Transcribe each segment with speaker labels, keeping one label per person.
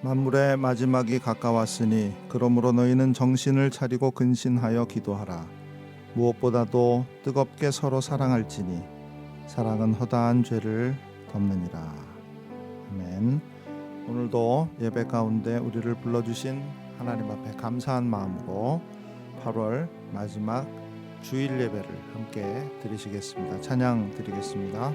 Speaker 1: 만물의 마지막이 가까웠으니 그러므로 너희는 정신을 차리고 근신하여 기도하라. 무엇보다도 뜨겁게 서로 사랑할지니 사랑은 허다한 죄를 덮느니라. 아멘. 오늘도 예배 가운데 우리를 불러주신 하나님 앞에 감사한 마음으로 8월 마지막 주일 예배를 함께 드리시겠습니다. 찬양 드리겠습니다.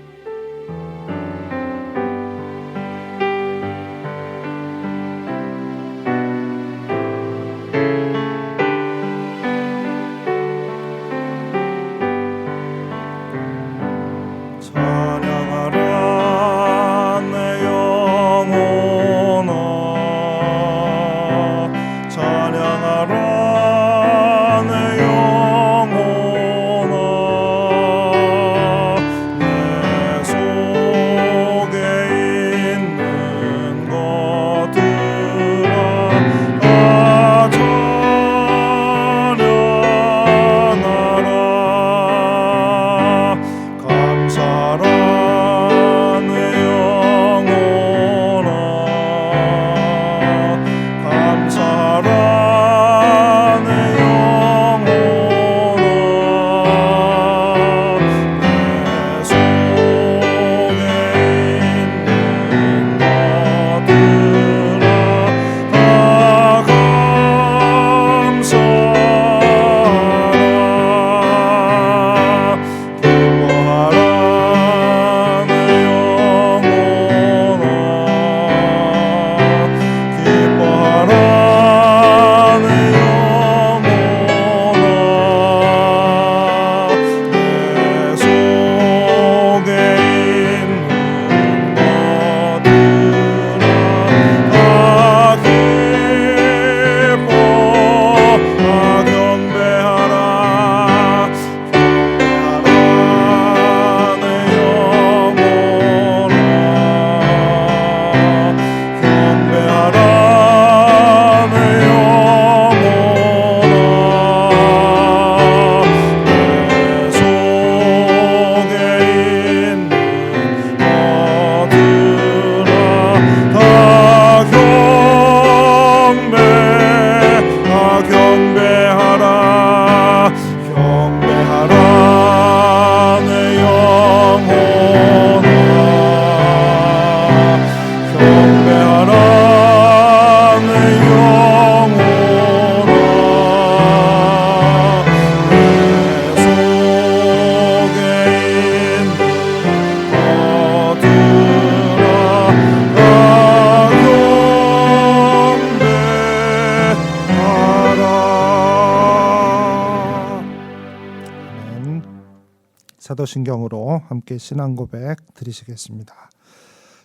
Speaker 1: 사도신경으로 함께 신앙 고백 드리시겠습니다.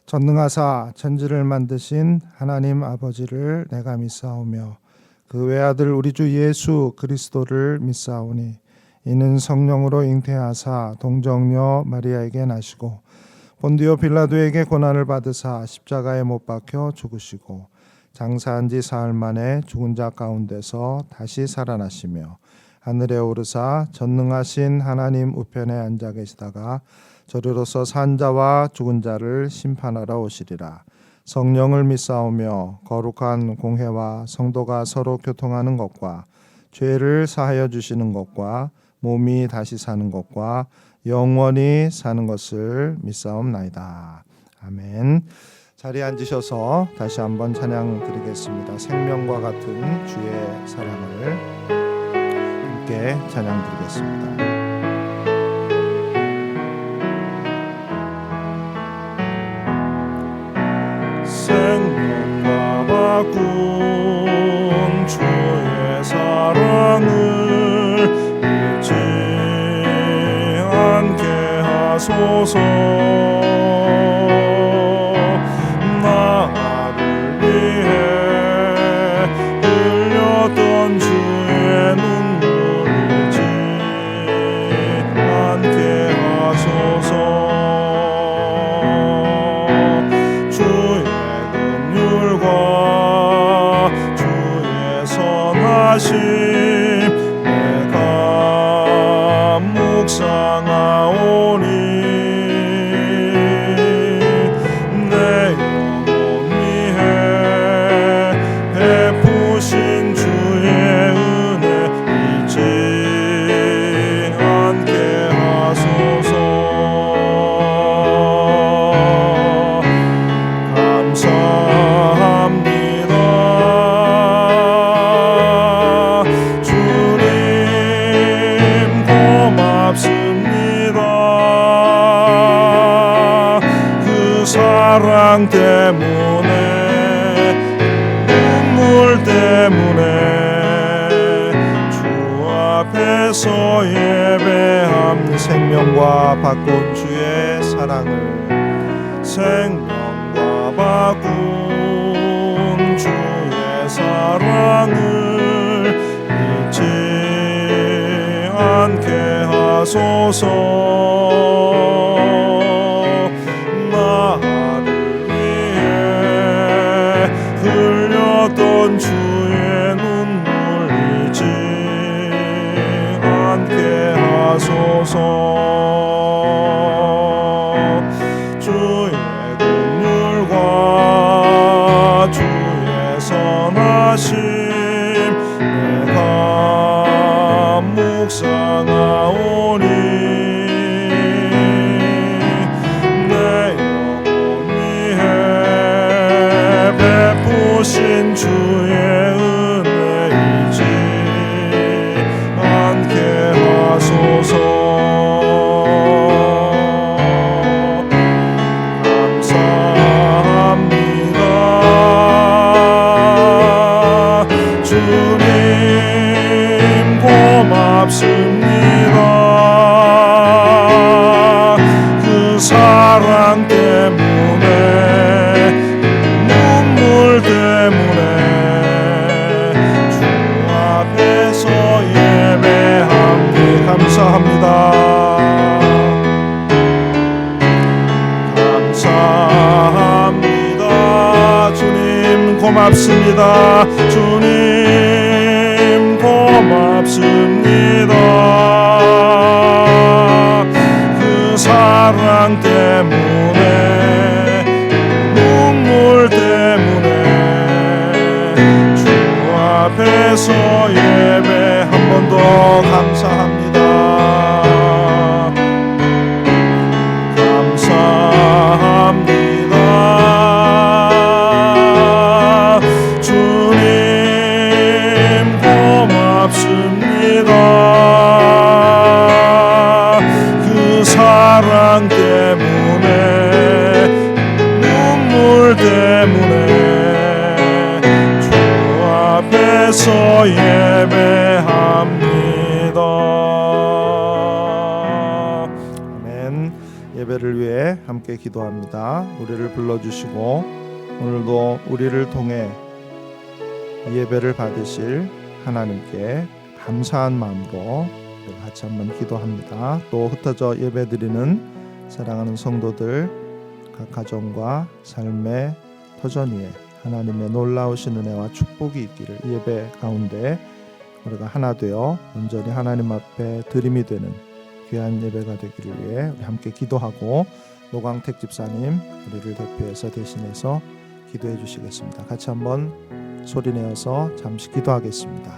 Speaker 1: 전능하사 천지를 만드신 하나님 아버지를 내가 믿사오며 그 외아들 우리 주 예수 그리스도를 믿사오니 이는 성령으로 잉태하사 동정녀 마리아에게 나시고 본디오 빌라도에게 고난을 받으사 십자가에 못 박혀 죽으시고 장사한 지 사흘 만에 죽은 자 가운데서 다시 살아나시며 하늘에 오르사 전능하신 하나님 우편에 앉아 계시다가 저리로서 산 자와 죽은 자를 심판하러 오시리라. 성령을 믿사오며 거룩한 공회와 성도가 서로 교통하는 것과 죄를 사하여 주시는 것과 몸이 다시 사는 것과 영원히 사는 것을 믿사옵나이다. 아멘. 자리에 앉으셔서 다시 한번 찬양 드리겠습니다. 생명과 같은 주의 사랑을 함께 찬양 드리겠습니다.
Speaker 2: 생명과 바꾼 주의 사랑을 잊지 않게 하소서. 나를 위해 흘렸던 주의 눈물 잊지 않게 하소서. 주의 주의 선하심 내가 묵상하오니 사랑 때문에 눈물 때문에 주 앞에서 예배함
Speaker 1: 생명과 바꾼 주의 사랑을
Speaker 2: 생명과 바꾼 주의 사랑을 잊지 않게 하소서. 나를 위해 흘렸던 주의 눈물 잊지 않게 하소서. 주의 긍휼과 주의 선하심 내가 묵상하오니 내 영혼 위해 베푸신 주의 은혜 잊지 않게 하소서. 주님 고맙습니다. 그 사랑 때문에 눈물 때문에 주 앞에서 예배함께 감사합니다. 감사합니다. 주님 고맙습니다. 주님 고맙습니다. 그 사랑 때문에 눈물 때문에 주 앞에서 예배 한 번 더 감사합니다. 감사합니다. 주님 고맙습니다. 그 사랑 때문에 눈물 때문에 주 앞에서 예배합니다.
Speaker 1: 아멘. 예배를 위해 함께 기도합니다. 우리를 불러주시고 오늘도 우리를 통해 이 예배를 받으실 하나님께 감사한 마음으로 우리 같이 한번 기도합니다. 또 흩어져 예배드리는 사랑하는 성도들 각 가정과 삶의 터전 위에 하나님의 놀라우신 은혜와 축복이 있기를 이 예배 가운데 우리가 하나 되어 온전히 하나님 앞에 드림이 되는 귀한 예배가 되기를 위해 우리 함께 기도하고 노광택 집사님 우리를 대표해서 대신해서 기도해 주시겠습니다. 같이 한번 소리내어서 잠시 기도하겠습니다.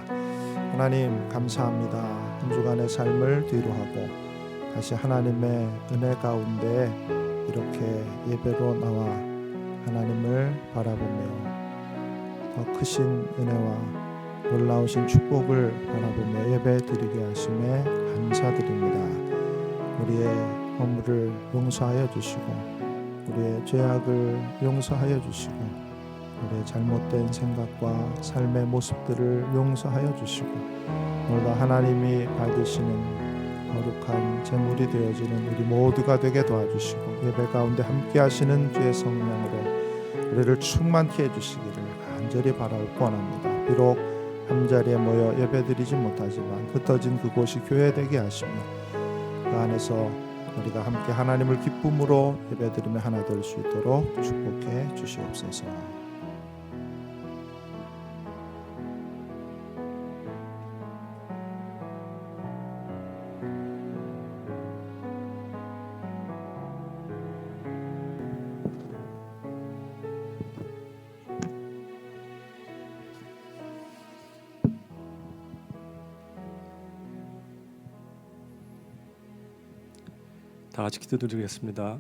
Speaker 1: 하나님 감사합니다. 한 주간의 삶을 뒤로하고 다시 하나님의 은혜 가운데 이렇게 예배로 나와 하나님을 바라보며 더 크신 은혜와 놀라우신 축복을 바라보며 예배 드리게 하심에 감사드립니다. 우리의 허물을 용서하여 주시고 우리의 죄악을 용서하여 주시고 우리의 잘못된 생각과 삶의 모습들을 용서하여 주시고 오늘도 하나님이 받으시는 거룩한 제물이 되어지는 우리 모두가 되게 도와주시고 예배 가운데 함께 하시는 주의 성령으로 우리를 충만케 해주시기를 간절히 바라고 원합니다. 비록 한자리에 모여 예배드리지 못하지만 흩어진 그곳이 교회 되게 하시며 그 안에서 우리가 함께 하나님을 기쁨으로 예배드리며 하나 될 수 있도록 축복해 주시옵소서.
Speaker 3: 다 같이 기도드리겠습니다.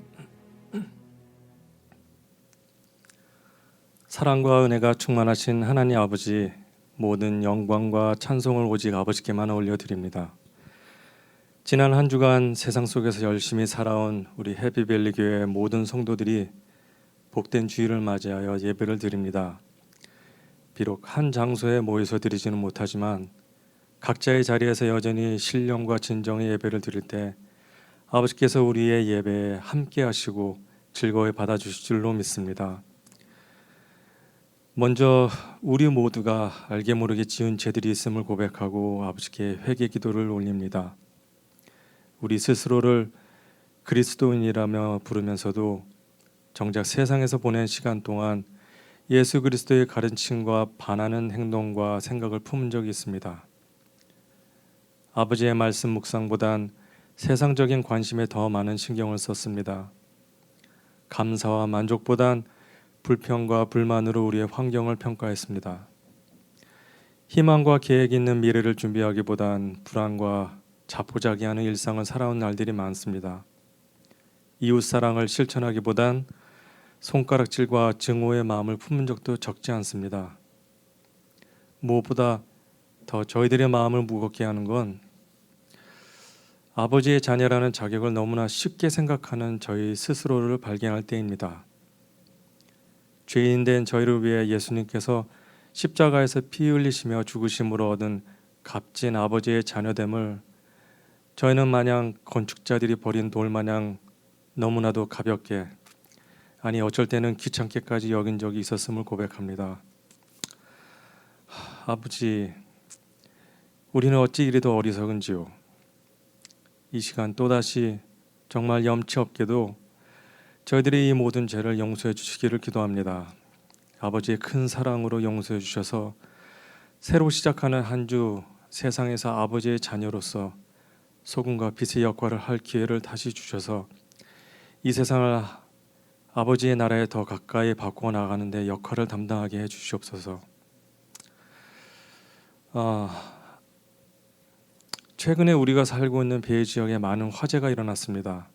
Speaker 3: 사랑과 은혜가 충만하신 하나님 아버지, 모든 영광과 찬송을 오직 아버지께만 올려드립니다. 지난 한 주간 세상 속에서 열심히 살아온 우리 해피밸리 교회 모든 성도들이 복된 주일을 맞이하여 예배를 드립니다. 비록 한 장소에 모여서 드리지는 못하지만 각자의 자리에서 여전히 신령과 진정의 예배를 드릴 때 아버지께서 우리의 예배에 함께 하시고 즐거이 받아주실 줄로 믿습니다. 먼저 우리 모두가 알게 모르게 지은 죄들이 있음을 고백하고 아버지께 회개 기도를 올립니다. 우리 스스로를 그리스도인이라며 부르면서도 정작 세상에서 보낸 시간 동안 예수 그리스도의 가르침과 반하는 행동과 생각을 품은 적이 있습니다. 아버지의 말씀 묵상보단 세상적인 관심에 더 많은 신경을 썼습니다. 감사와 만족보단 불평과 불만으로 우리의 환경을 평가했습니다. 희망과 계획 있는 미래를 준비하기보단 불안과 자포자기하는 일상을 살아온 날들이 많습니다. 이웃 사랑을 실천하기보단 손가락질과 증오의 마음을 품은 적도 적지 않습니다. 무엇보다 더 저희들의 마음을 무겁게 하는 건 아버지의 자녀라는 자격을 너무나 쉽게 생각하는 저희 스스로를 발견할 때입니다. 죄인된 저희를 위해 예수님께서 십자가에서 피 흘리시며 죽으심으로 얻은 값진 아버지의 자녀됨을 저희는 마냥 건축자들이 버린 돌 마냥 너무나도 가볍게, 아니 어쩔 때는 귀찮게까지 여긴 적이 있었음을 고백합니다. 아버지, 우리는 어찌 이리도 어리석은지요. 이 시간 또다시 정말 염치 없게도 저희들이 이 모든 죄를 용서해 주시기를 기도합니다. 아버지의 큰 사랑으로 용서해 주셔서 새로 시작하는 한 주 세상에서 아버지의 자녀로서 소금과 빛의 역할을 할 기회를 다시 주셔서 이 세상을 아버지의 나라에 더 가까이 바꾸어 나가는 데 역할을 담당하게 해 주시옵소서. 최근에 우리가 살고 있는 배 지역에 많은 화재가 일어났습니다.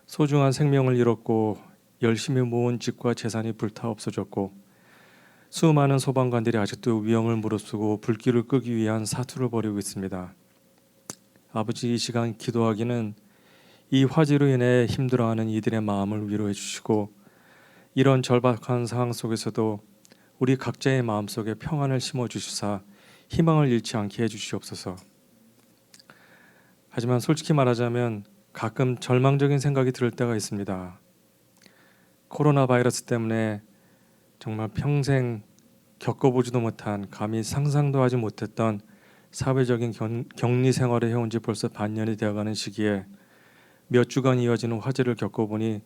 Speaker 3: 소중한 생명을 잃었고 열심히 모은 집과 재산이 불타 없어졌고 수많은 소방관들이 아직도 위험을 무릅쓰고 불길을 끄기 위한 사투를 벌이고 있습니다. 아버지, 이 시간 기도하기는 이 화재로 인해 힘들어하는 이들의 마음을 위로해 주시고 이런 절박한 상황 속에서도 우리 각자의 마음속에 평안을 심어 주시사 희망을 잃지 않게 해 주시옵소서. 하지만 솔직히 말하자면 가끔 절망적인 생각이 들 때가 있습니다. 코로나 바이러스 때문에 정말 평생 겪어보지도 못한, 감히 상상도 하지 못했던 사회적인 격리 생활을 해온 지 벌써 반년이 되어가는 시기에 몇 주간 이어지는 화제를 겪어보니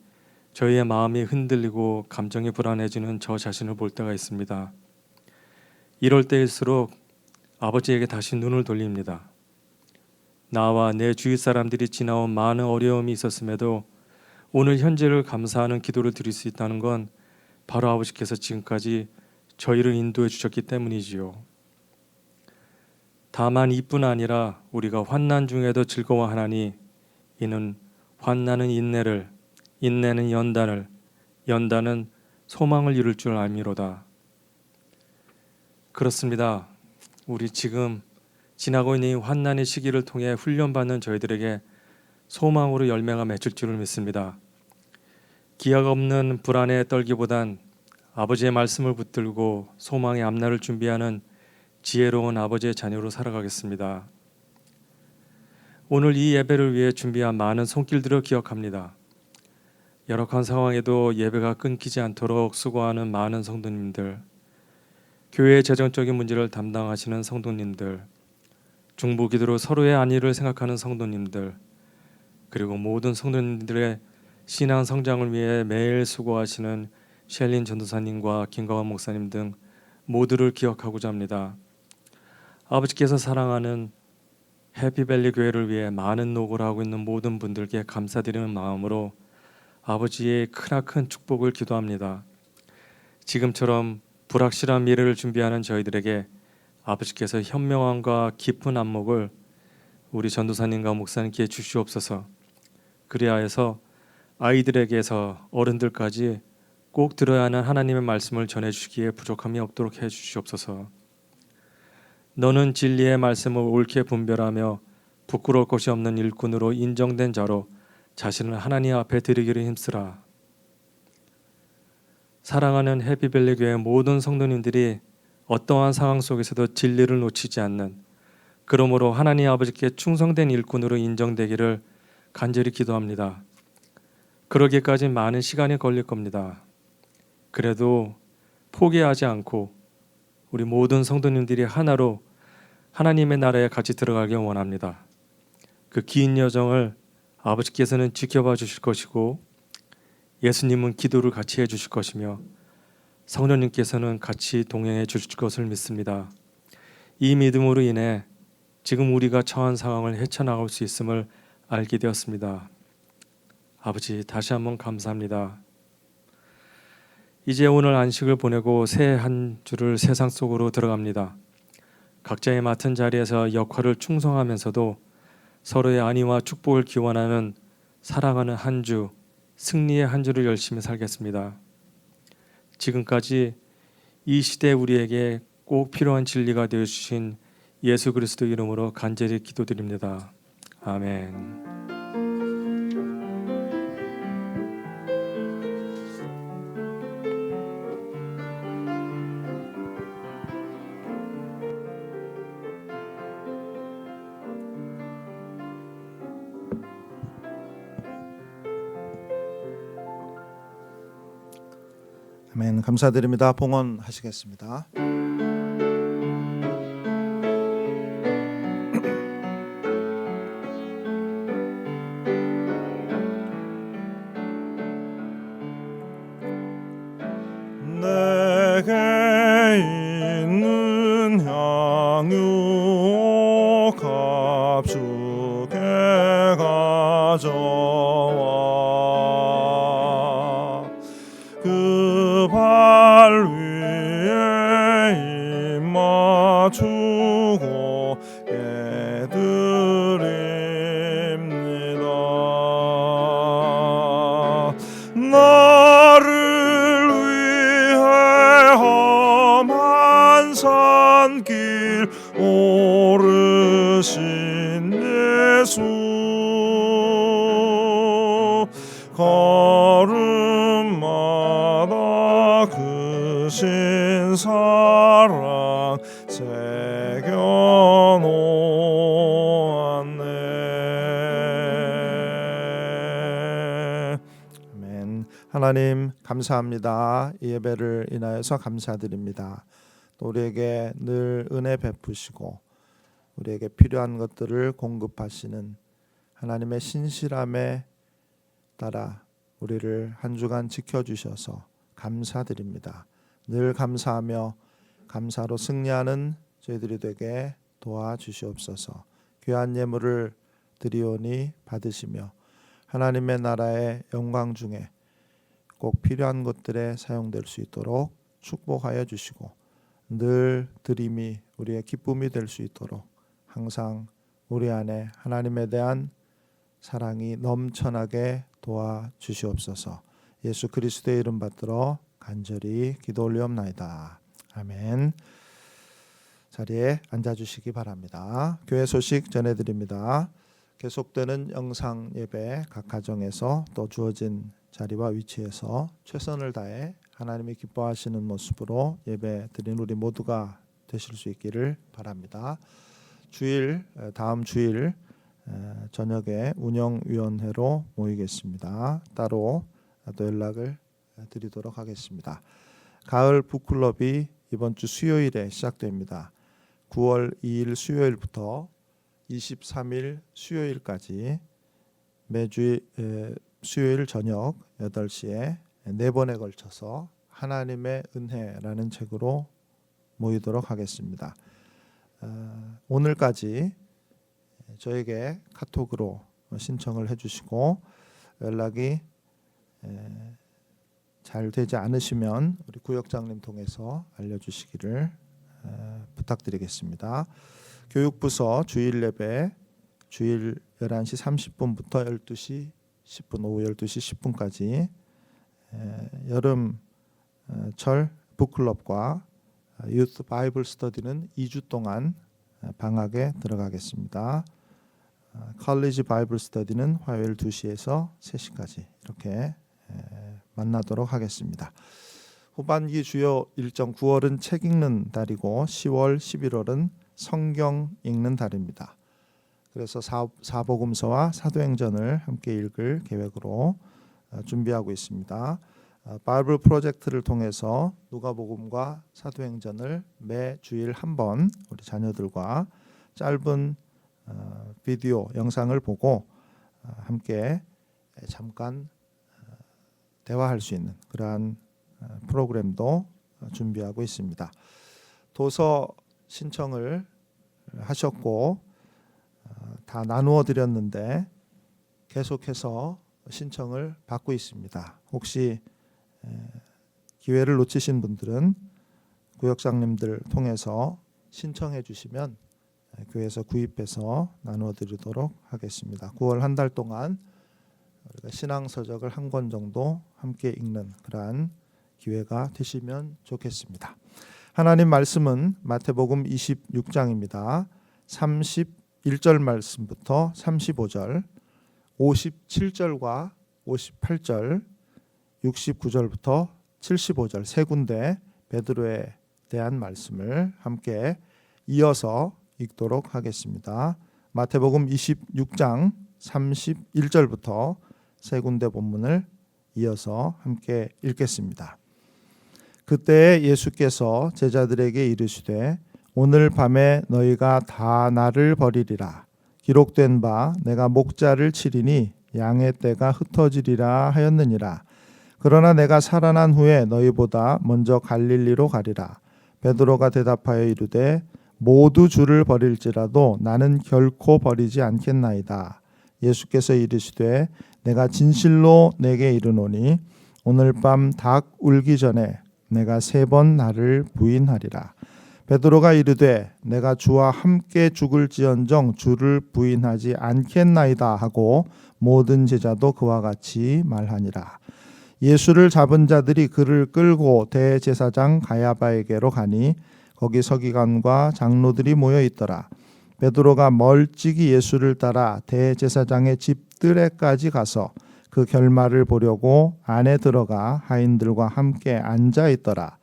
Speaker 3: 저희의 마음이 흔들리고 감정이 불안해지는 저 자신을 볼 때가 있습니다. 이럴 때일수록 아버지에게 다시 눈을 돌립니다. 나와 내 주위 사람들이 지나온 많은 어려움이 있었음에도 오늘 현재를 감사하는 기도를 드릴 수 있다는 건 바로 아버지께서 지금까지 저희를 인도해 주셨기 때문이지요. 다만 이뿐 아니라 우리가 환난 중에도 즐거워하나니 이는 환난은 인내를, 인내는 연단을, 연단은 소망을 이룰 줄 알미로다. 그렇습니다. 우리 지금 지나고 있는 이 환난의 시기를 통해 훈련받는 저희들에게 소망으로 열매가 맺힐 줄을 믿습니다. 기약 없는 불안에 떨기보단 아버지의 말씀을 붙들고 소망의 앞날을 준비하는 지혜로운 아버지의 자녀로 살아가겠습니다. 오늘 이 예배를 위해 준비한 많은 손길들을 기억합니다. 열악한 상황에도 예배가 끊기지 않도록 수고하는 많은 성도님들, 교회의 재정적인 문제를 담당하시는 성도님들, 중보기도로 서로의 안위를 생각하는 성도님들, 그리고 모든 성도님들의 신앙 성장을 위해 매일 수고하시는 셸린 전도사님과 김가원 목사님 등 모두를 기억하고자 합니다. 아버지께서 사랑하는 해피밸리 교회를 위해 많은 노고를 하고 있는 모든 분들께 감사드리는 마음으로 아버지의 크나큰 축복을 기도합니다. 지금처럼 불확실한 미래를 준비하는 저희들에게 아버지께서 현명함과 깊은 안목을 우리 전도사님과 목사님께 주시옵소서. 그래야 해서 아이들에게서 어른들까지 꼭 들어야 하는 하나님의 말씀을 전해주시기에 부족함이 없도록 해주시옵소서. 너는 진리의 말씀을 옳게 분별하며 부끄러울 것이 없는 일꾼으로 인정된 자로 자신을 하나님 앞에 드리기를 힘쓰라. 사랑하는 해피밸리 교회 모든 성도님들이 어떠한 상황 속에서도 진리를 놓치지 않는, 그러므로 하나님 아버지께 충성된 일꾼으로 인정되기를 간절히 기도합니다. 그러기까지 많은 시간이 걸릴 겁니다. 그래도 포기하지 않고 우리 모든 성도님들이 하나로 하나님의 나라에 같이 들어가길 원합니다. 그 긴 여정을 아버지께서는 지켜봐 주실 것이고, 예수님은 기도를 같이 해주실 것이며, 성령님께서는 같이 동행해 주실 것을 믿습니다. 이 믿음으로 인해 지금 우리가 처한 상황을 헤쳐나갈 수 있음을 알게 되었습니다. 아버지, 다시 한번 감사합니다. 이제 오늘 안식을 보내고 새 한 주를 세상 속으로 들어갑니다. 각자의 맡은 자리에서 역할을 충성하면서도 서로의 안위와 축복을 기원하는 사랑하는 한 주, 승리의 한 주를 열심히 살겠습니다. 지금까지 이 시대 우리에게 꼭 필요한 진리가 되어주신 예수 그리스도 이름으로 간절히 기도드립니다. 아멘.
Speaker 1: 아멘. 감사드립니다. 봉헌하시겠습니다.
Speaker 2: 내게 있는 향유 값주게 가져와 그 발 위에 입 맞추고 깨드립니다. 나를 위해 험한 산길 오르신 예수, 걸음마다 그 신 사랑 새겨놓았네.
Speaker 1: 아멘. 하나님 감사합니다. 이 예배를 인하여서 감사드립니다. 또 우리에게 늘 은혜 베푸시고 우리에게 필요한 것들을 공급하시는 하나님의 신실함에 따라 우리를 한 주간 지켜주셔서 감사드립니다. 늘 감사하며 감사로 승리하는 저희들이 되게 도와주시옵소서. 귀한 예물을 드리오니 받으시며 하나님의 나라의 영광 중에 꼭 필요한 것들에 사용될 수 있도록 축복하여 주시고 늘 드림이 우리의 기쁨이 될 수 있도록 항상 우리 안에 하나님에 대한 사랑이 넘쳐나게 도와주시옵소서. 예수 그리스도의 이름 받들어 간절히 기도 올리옵나이다. 아멘. 자리에 앉아주시기 바랍니다. 교회 소식 전해드립니다. 계속되는 영상 예배 각 가정에서 또 주어진 자리와 위치에서 최선을 다해 하나님이 기뻐하시는 모습으로 예배 드린 우리 모두가 되실 수 있기를 바랍니다. 다음 주일 저녁에 운영위원회로 모이겠습니다. 따로 또 연락을 드리도록 하겠습니다. 가을 북클럽이 이번 주 수요일에 시작됩니다. 9월 2일 수요일부터 23일 수요일까지 매주 수요일 저녁 8시에 4번에 걸쳐서 하나님의 은혜라는 책으로 모이도록 하겠습니다. 오늘까지 저에게 카톡으로 신청을 해주시고 연락이 잘 되지 않으시면 우리 구역장님 통해서 알려주시기를 부탁드리겠습니다. 교육부서 주일 예배 주일 11시 30분부터 12시 10분 오후 12시 10분까지 여름철 북클럽과 유스 바이블 스터디는 2주 동안 방학에 들어가겠습니다. 컬리지 바이블 스터디는 화요일 2시에서 3시까지 이렇게 만나도록 하겠습니다. 후반기 주요 일정 9월은 책 읽는 달이고 10월, 11월은 성경 읽는 달입니다. 그래서 사복음서와 사도행전을 함께 읽을 계획으로 준비하고 있습니다. 바이블 프로젝트를 통해서 누가복음과 사도행전을 매 주일 한 번 우리 자녀들과 짧은 비디오 영상을 보고 함께 잠깐 대화할 수 있는 그러한 프로그램도 준비하고 있습니다. 도서 신청을 하셨고 다 나누어 드렸는데 계속해서 신청을 받고 있습니다. 혹시 기회를 놓치신 분들은 구역장님들 통해서 신청해 주시면 교회에서 구입해서 나누어 드리도록 하겠습니다. 9월 한 달 동안 우리가 신앙서적을 한 권 정도 함께 읽는 그러한 기회가 되시면 좋겠습니다. 하나님 말씀은 마태복음 26장입니다. 31절 말씀부터 35절, 57절과 58절, 69절부터 75절 세 군데 베드로에 대한 말씀을 함께 이어서 읽도록 하겠습니다. 마태복음 26장 31절부터 세 군데 본문을 이어서 함께 읽겠습니다. 그때 예수께서 제자들에게 이르시되 오늘 밤에 너희가 다 나를 버리리라. 기록된 바 내가 목자를 치리니 양의 떼가 흩어지리라 하였느니라. 그러나 내가 살아난 후에 너희보다 먼저 갈릴리로 가리라. 베드로가 대답하여 이르되 모두 주를 버릴지라도 나는 결코 버리지 않겠나이다. 예수께서 이르시되 내가 진실로 내게 이르노니 오늘 밤 닭 울기 전에 내가 3번 나를 부인하리라. 베드로가 이르되 내가 주와 함께 죽을지언정 주를 부인하지 않겠나이다 하고 모든 제자도 그와 같이 말하니라. 예수를 잡은 자들이 그를 끌고 대제사장 가야바에게로 가니 거기 서기관과 장로들이 모여 있더라. 베드로가 멀찍이 예수를 따라 대제사장의 집들에까지 가서 그 결말을 보려고 안에 들어가 하인들과 함께 앉아 있더라.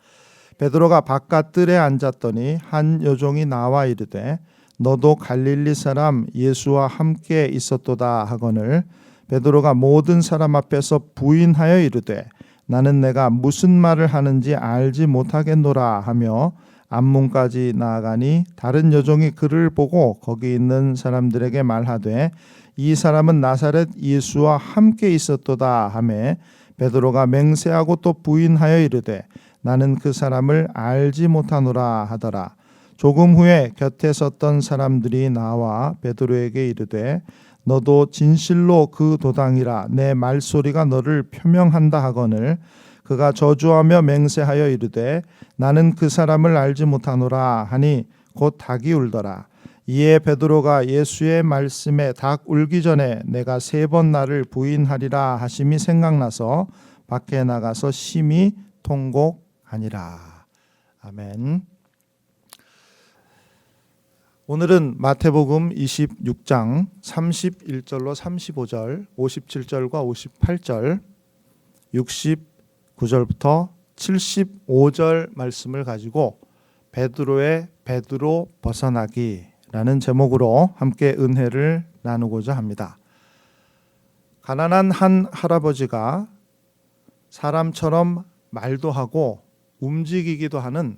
Speaker 1: 베드로가 바깥 뜰에 앉았더니 한 여종이 나와 이르되 너도 갈릴리 사람 예수와 함께 있었도다 하거늘 베드로가 모든 사람 앞에서 부인하여 이르되 나는 내가 무슨 말을 하는지 알지 못하겠노라 하며 앞문까지 나아가니 다른 여종이 그를 보고 거기 있는 사람들에게 말하되 이 사람은 나사렛 예수와 함께 있었도다 하매 베드로가 맹세하고 또 부인하여 이르되 나는 그 사람을 알지 못하노라 하더라. 조금 후에 곁에 섰던 사람들이 나와 베드로에게 이르되 너도 진실로 그 도당이라 내 말소리가 너를 표명한다 하거늘 그가 저주하며 맹세하여 이르되 나는 그 사람을 알지 못하노라 하니 곧 닭이 울더라. 이에 베드로가 예수의 말씀에 닭 울기 전에 내가 3번 나를 부인하리라 하심이 생각나서 밖에 나가서 심히 통곡하니라. 아멘. 오늘은 마태복음 26장 31절로 35절, 57절과 58절, 69절부터 75절 말씀을 가지고 베드로의 베드로 벗어나기라는 제목으로 함께 은혜를 나누고자 합니다. 가난한 한 할아버지가 사람처럼 말도 하고 움직이기도 하는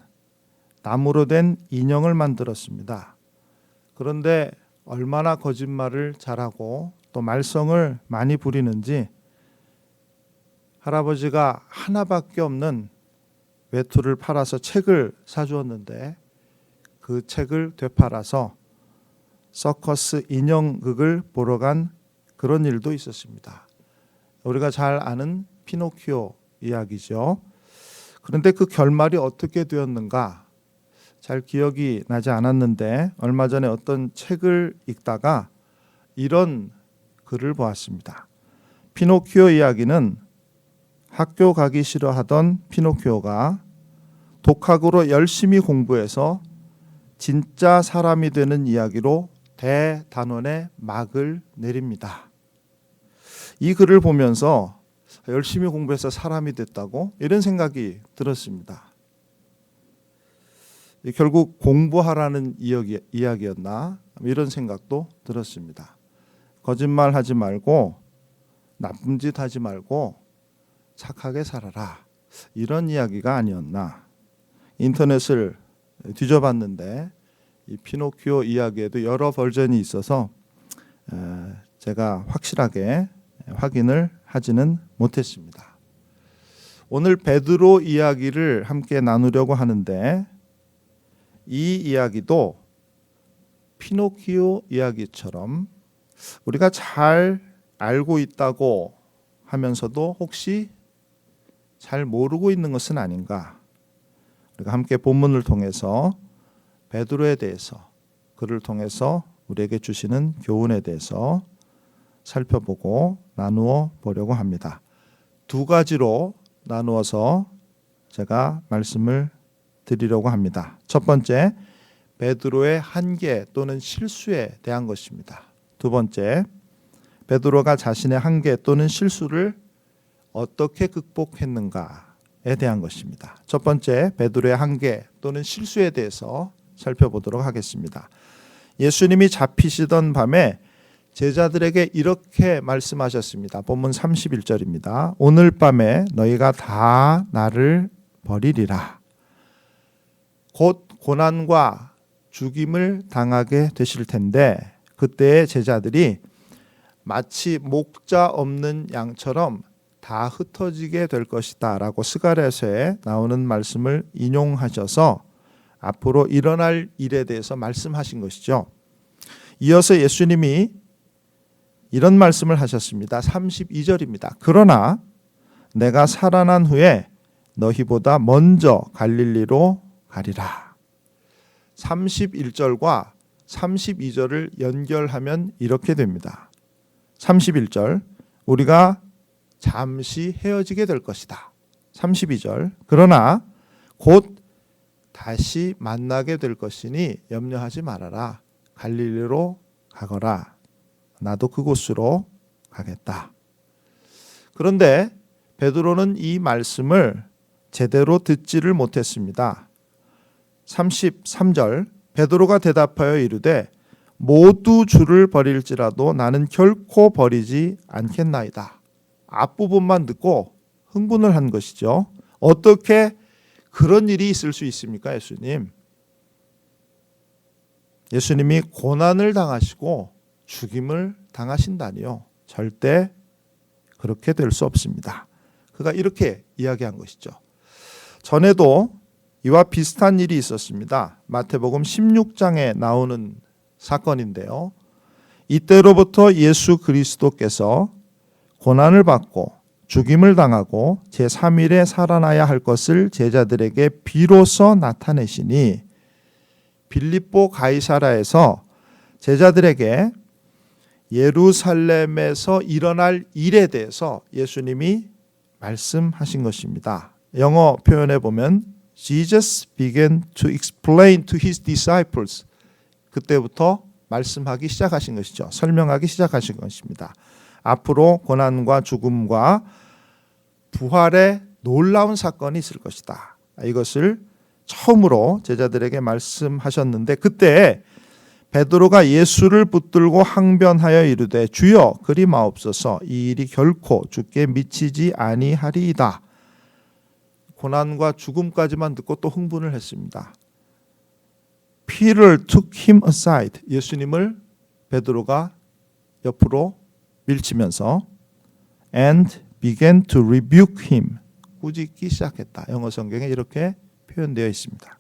Speaker 1: 나무로 된 인형을 만들었습니다. 그런데 얼마나 거짓말을 잘하고 또 말썽을 많이 부리는지 할아버지가 하나밖에 없는 외투를 팔아서 책을 사주었는데 그 책을 되팔아서 서커스 인형극을 보러 간 그런 일도 있었습니다. 우리가 잘 아는 피노키오 이야기죠. 그런데 그 결말이 어떻게 되었는가 잘 기억이 나지 않았는데 얼마 전에 어떤 책을 읽다가 이런 글을 보았습니다. 피노키오 이야기는 학교 가기 싫어하던 피노키오가 독학으로 열심히 공부해서 진짜 사람이 되는 이야기로 대단원의 막을 내립니다. 이 글을 보면서 열심히 공부해서 사람이 됐다고 이런 생각이 들었습니다. 결국 공부하라는 이야기였나 이런 생각도 들었습니다. 거짓말하지 말고 나쁜 짓 하지 말고 착하게 살아라 이런 이야기가 아니었나. 인터넷을 뒤져봤는데 이 피노키오 이야기에도 여러 버전이 있어서 제가 확실하게 확인을 하지는 못했습니다. 오늘 베드로 이야기를 함께 나누려고 하는데 이 이야기도 피노키오 이야기처럼 우리가 잘 알고 있다고 하면서도 혹시 잘 모르고 있는 것은 아닌가. 우리가 함께 본문을 통해서 베드로에 대해서 그를 통해서 우리에게 주시는 교훈에 대해서 살펴보고 나누어 보려고 합니다. 두 가지로 나누어서 제가 말씀을 드리려고 합니다. 첫 번째, 베드로의 한계 또는 실수에 대한 것입니다. 두 번째, 베드로가 자신의 한계 또는 실수를 어떻게 극복했는가에 대한 것입니다. 첫 번째, 베드로의 한계 또는 실수에 대해서 살펴보도록 하겠습니다. 예수님이 잡히시던 밤에 제자들에게 이렇게 말씀하셨습니다. 본문 31절입니다. 오늘 밤에 너희가 다 나를 버리리라. 곧 고난과 죽임을 당하게 되실 텐데 그때의 제자들이 마치 목자 없는 양처럼 다 흩어지게 될 것이다 라고 스가랴서에 나오는 말씀을 인용하셔서 앞으로 일어날 일에 대해서 말씀하신 것이죠. 이어서 예수님이 이런 말씀을 하셨습니다. 32절입니다. 그러나 내가 살아난 후에 너희보다 먼저 갈릴리로 가리라. 31절과 32절을 연결하면 이렇게 됩니다. 31절 우리가 잠시 헤어지게 될 것이다. 32절 그러나 곧 다시 만나게 될 것이니 염려하지 말아라. 갈릴리로 가거라. 나도 그곳으로 가겠다. 그런데 베드로는 이 말씀을 제대로 듣지를 못했습니다. 33절 베드로가 대답하여 이르되 모두 주를 버릴지라도 나는 결코 버리지 않겠나이다. 앞부분만 듣고 흥분을 한 것이죠. 어떻게 그런 일이 있을 수 있습니까, 예수님? 예수님이 고난을 당하시고 죽임을 당하신다니요. 절대 그렇게 될 수 없습니다. 그가 이렇게 이야기한 것이죠. 전에도 이와 비슷한 일이 있었습니다. 마태복음 16장에 나오는 사건인데요. 이때로부터 예수 그리스도께서 고난을 받고 죽임을 당하고 제3일에 살아나야 할 것을 제자들에게 비로소 나타내시니 빌립보 가이사라에서 제자들에게 예루살렘에서 일어날 일에 대해서 예수님이 말씀하신 것입니다. 영어 표현에 보면 Jesus began to explain to his disciples. 그때부터 말씀하기 시작하신 것이죠. 설명하기 시작하신 것입니다. 앞으로 고난과 죽음과 부활의 놀라운 사건이 있을 것이다. 이것을 처음으로 제자들에게 말씀하셨는데 그때 베드로가 예수를 붙들고 항변하여 이르되 주여 그리 마옵소서 이 일이 결코 주께 미치지 아니하리이다. 고난과 죽음까지만 듣고 또 흥분을 했습니다. Peter took him aside. 예수님을 베드로가 옆으로 밀치면서 and began to rebuke him. 꾸짖기 시작했다. 영어 성경에 이렇게 표현되어 있습니다.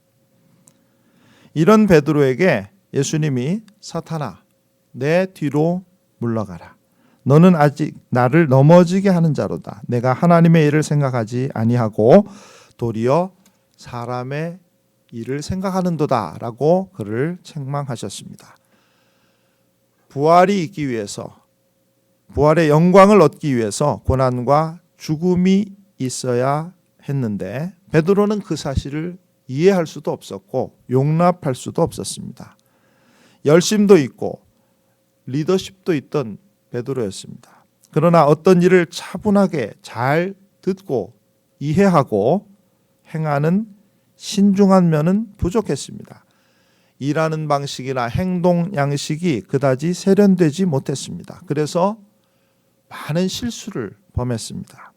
Speaker 1: 이런 베드로에게 예수님이 사탄아 내 뒤로 물러가라. 너는 아직 나를 넘어지게 하는 자로다. 내가 하나님의 일을 생각하지 아니하고 도리어 사람의 일을 생각하는도다 라고 그를 책망하셨습니다. 부활이 있기 위해서 부활의 영광을 얻기 위해서 고난과 죽음이 있어야 했는데 베드로는 그 사실을 이해할 수도 없었고 용납할 수도 없었습니다. 열심도 있고 리더십도 있던 베드로였습니다. 그러나 어떤 일을 차분하게 잘 듣고 이해하고 행하는 신중한 면은 부족했습니다. 일하는 방식이나 행동 양식이 그다지 세련되지 못했습니다. 그래서 많은 실수를 범했습니다.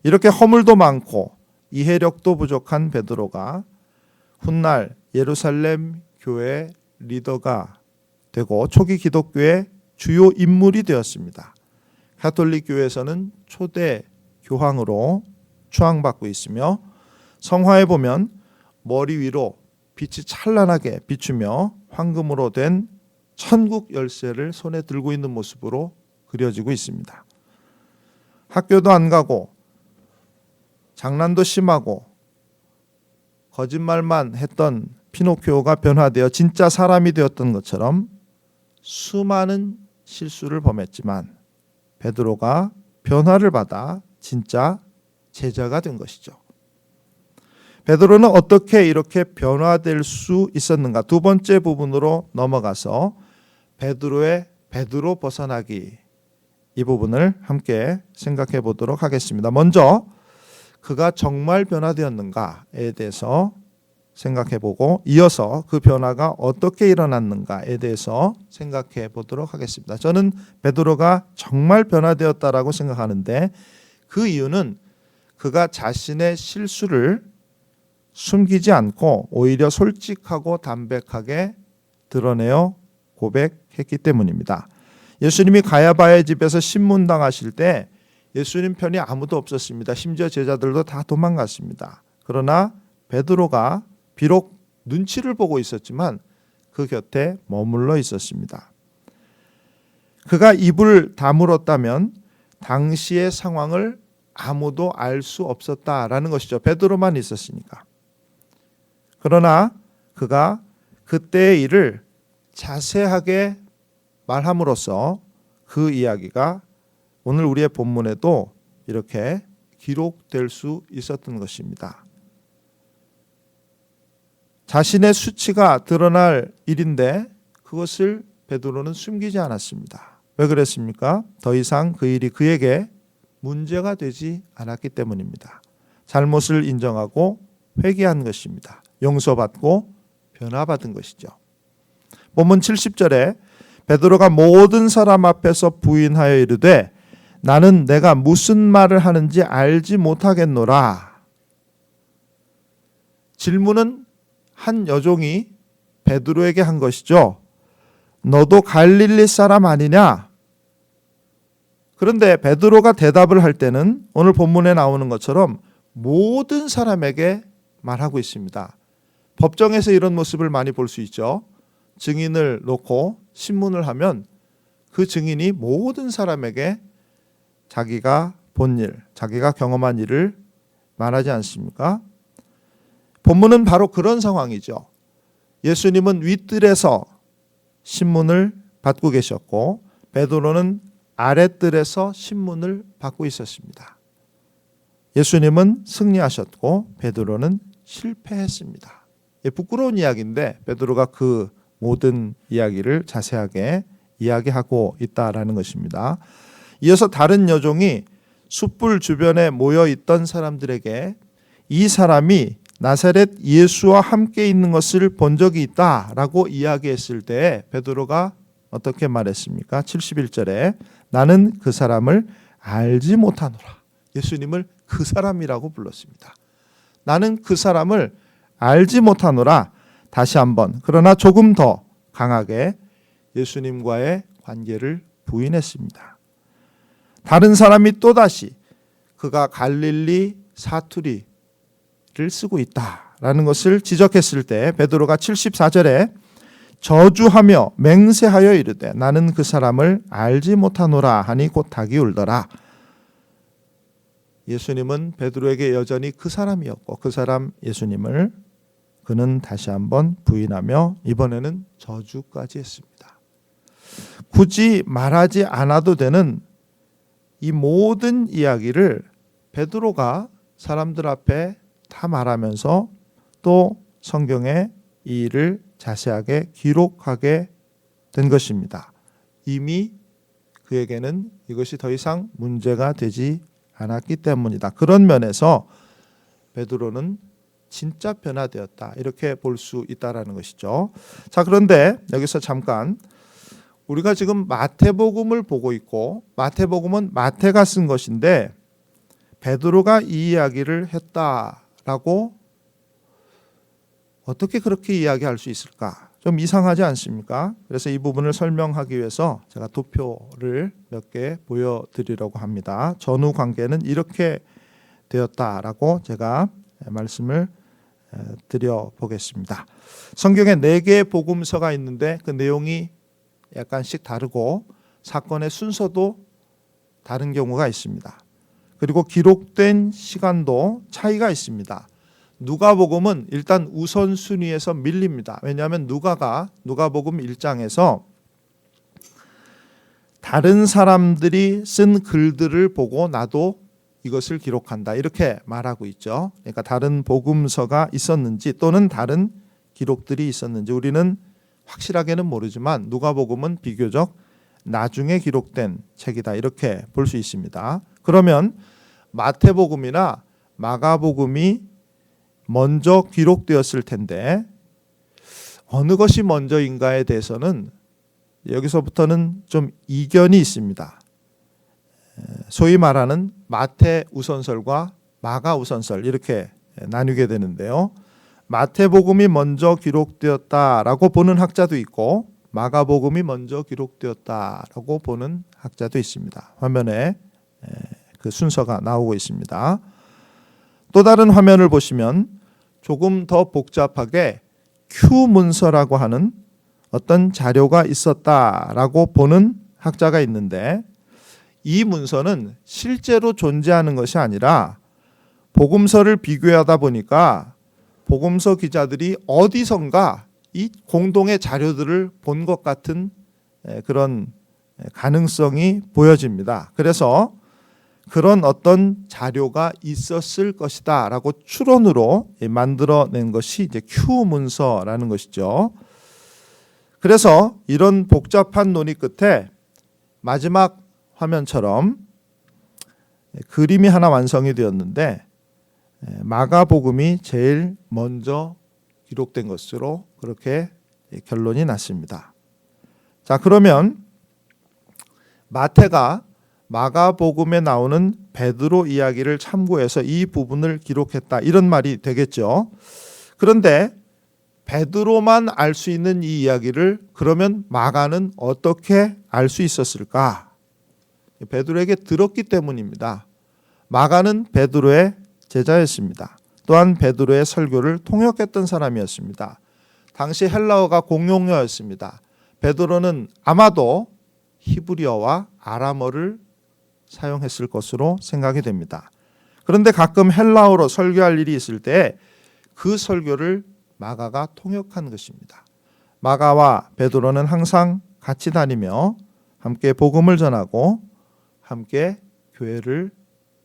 Speaker 1: 이렇게 허물도 많고 이해력도 부족한 베드로가 훗날 예루살렘 교회 리더가 되고 초기 기독교의 주요 인물이 되었습니다. 가톨릭 교회에서는 초대 교황으로 추앙받고 있으며 성화에 보면 머리 위로 빛이 찬란하게 비추며 황금으로 된 천국 열쇠를 손에 들고 있는 모습으로 그려지고 있습니다. 학교도 안 가고 장난도 심하고 거짓말만 했던 피노키오가 변화되어 진짜 사람이 되었던 것처럼 수많은 실수를 범했지만 베드로가 변화를 받아 진짜 제자가 된 것이죠. 베드로는 어떻게 이렇게 변화될 수 있었는가? 두 번째 부분으로 넘어가서 베드로 벗어나기, 이 부분을 함께 생각해 보도록 하겠습니다. 먼저 그가 정말 변화되었는가에 대해서 생각해 보고 이어서 그 변화가 어떻게 일어났는가에 대해서 생각해 보도록 하겠습니다. 저는 베드로가 정말 변화되었다라고 생각하는데 그 이유는 그가 자신의 실수를 숨기지 않고 오히려 솔직하고 담백하게 드러내어 고백했기 때문입니다. 예수님이 가야바의 집에서 신문당하실 때 예수님 편이 아무도 없었습니다. 심지어 제자들도 다 도망갔습니다. 그러나 베드로가 비록 눈치를 보고 있었지만 그 곁에 머물러 있었습니다. 그가 입을 다물었다면 당시의 상황을 아무도 알 수 없었다라는 것이죠. 베드로만 있었으니까. 그러나 그가 그때의 일을 자세하게 말함으로써 그 이야기가 오늘 우리의 본문에도 이렇게 기록될 수 있었던 것입니다. 자신의 수치가 드러날 일인데 그것을 베드로는 숨기지 않았습니다. 왜 그랬습니까? 더 이상 그 일이 그에게 문제가 되지 않았기 때문입니다. 잘못을 인정하고 회개한 것입니다. 용서받고 변화받은 것이죠. 본문 70절에 베드로가 모든 사람 앞에서 부인하여 이르되 나는 내가 무슨 말을 하는지 알지 못하겠노라. 질문은 한 여종이 베드로에게 한 것이죠. 너도 갈릴리 사람 아니냐? 그런데 베드로가 대답을 할 때는 오늘 본문에 나오는 것처럼 모든 사람에게 말하고 있습니다. 법정에서 이런 모습을 많이 볼 수 있죠. 증인을 놓고 신문을 하면 그 증인이 모든 사람에게 자기가 본 일, 자기가 경험한 일을 말하지 않습니까? 본문은 바로 그런 상황이죠. 예수님은 윗뜰에서 신문을 받고 계셨고 베드로는 아랫뜰에서 신문을 받고 있었습니다. 예수님은 승리하셨고 베드로는 실패했습니다. 부끄러운 이야기인데 베드로가 그 모든 이야기를 자세하게 이야기하고 있다라는 것입니다. 이어서 다른 여종이 숯불 주변에 모여 있던 사람들에게 이 사람이 나사렛 예수와 함께 있는 것을 본 적이 있다라고 이야기했을 때 베드로가 어떻게 말했습니까? 71절에 나는 그 사람을 알지 못하노라. 예수님을 그 사람이라고 불렀습니다. 나는 그 사람을 알지 못하노라. 다시 한번 그러나 조금 더 강하게 예수님과의 관계를 부인했습니다. 다른 사람이 또다시 그가 갈릴리 사투리를 쓰고 있다라는 것을 지적했을 때 베드로가 74절에 저주하며 맹세하여 이르되 나는 그 사람을 알지 못하노라 하니 곧 닭이 울더라. 예수님은 베드로에게 여전히 그 사람이었고 그 사람 예수님을 그는 다시 한번 부인하며 이번에는 저주까지 했습니다. 굳이 말하지 않아도 되는 이 모든 이야기를 베드로가 사람들 앞에 다 말하면서 또 성경에 이 일을 자세하게 기록하게 된 것입니다. 이미 그에게는 이것이 더 이상 문제가 되지 않았기 때문이다. 그런 면에서 베드로는 진짜 변화되었다. 이렇게 볼 수 있다라는 것이죠. 자, 그런데 여기서 잠깐 우리가 지금 마태복음을 보고 있고 마태복음은 마태가 쓴 것인데 베드로가 이 이야기를 했다라고 어떻게 그렇게 이야기할 수 있을까? 좀 이상하지 않습니까? 그래서 이 부분을 설명하기 위해서 제가 도표를 몇 개 보여드리려고 합니다. 전후 관계는 이렇게 되었다라고 제가 말씀을 드려보겠습니다. 성경에 4개의 복음서가 있는데 그 내용이 약간씩 다르고 사건의 순서도 다른 경우가 있습니다. 그리고 기록된 시간도 차이가 있습니다. 누가복음은 일단 우선순위에서 밀립니다. 왜냐하면 누가복음 1장에서 다른 사람들이 쓴 글들을 보고 나도 이것을 기록한다 이렇게 말하고 있죠. 그러니까 다른 복음서가 있었는지 또는 다른 기록들이 있었는지 우리는 확실하게는 모르지만 누가복음은 비교적 나중에 기록된 책이다 이렇게 볼 수 있습니다. 그러면 마태복음이나 마가복음이 먼저 기록되었을 텐데 어느 것이 먼저인가에 대해서는 여기서부터는 좀 이견이 있습니다. 소위 말하는 마태 우선설과 마가 우선설 이렇게 나뉘게 되는데요. 마태복음이 먼저 기록되었다라고 보는 학자도 있고 마가복음이 먼저 기록되었다라고 보는 학자도 있습니다. 화면에 그 순서가 나오고 있습니다. 또 다른 화면을 보시면 조금 더 복잡하게 Q 문서라고 하는 어떤 자료가 있었다라고 보는 학자가 있는데 이 문서는 실제로 존재하는 것이 아니라 복음서를 비교하다 보니까 복음서 기자들이 어디선가 이 공동의 자료들을 본 것 같은 그런 가능성이 보여집니다. 그래서 그런 어떤 자료가 있었을 것이다 라고 추론으로 만들어낸 것이 이제 Q 문서라는 것이죠. 그래서 이런 복잡한 논의 끝에 마지막 화면처럼 그림이 하나 완성이 되었는데 마가복음이 제일 먼저 기록된 것으로 그렇게 결론이 났습니다. 자, 그러면 마태가 마가복음에 나오는 베드로 이야기를 참고해서 이 부분을 기록했다 이런 말이 되겠죠. 그런데 베드로만 알 수 있는 이 이야기를 그러면 마가는 어떻게 알 수 있었을까? 베드로에게 들었기 때문입니다. 마가는 베드로의 제자였습니다. 또한 베드로의 설교를 통역했던 사람이었습니다. 당시 헬라어가 공용어였습니다. 베드로는 아마도 히브리어와 아람어를 사용했을 것으로 생각이 됩니다. 그런데 가끔 헬라어로 설교할 일이 있을 때 그 설교를 마가가 통역한 것입니다. 마가와 베드로는 항상 같이 다니며 함께 복음을 전하고 함께 교회를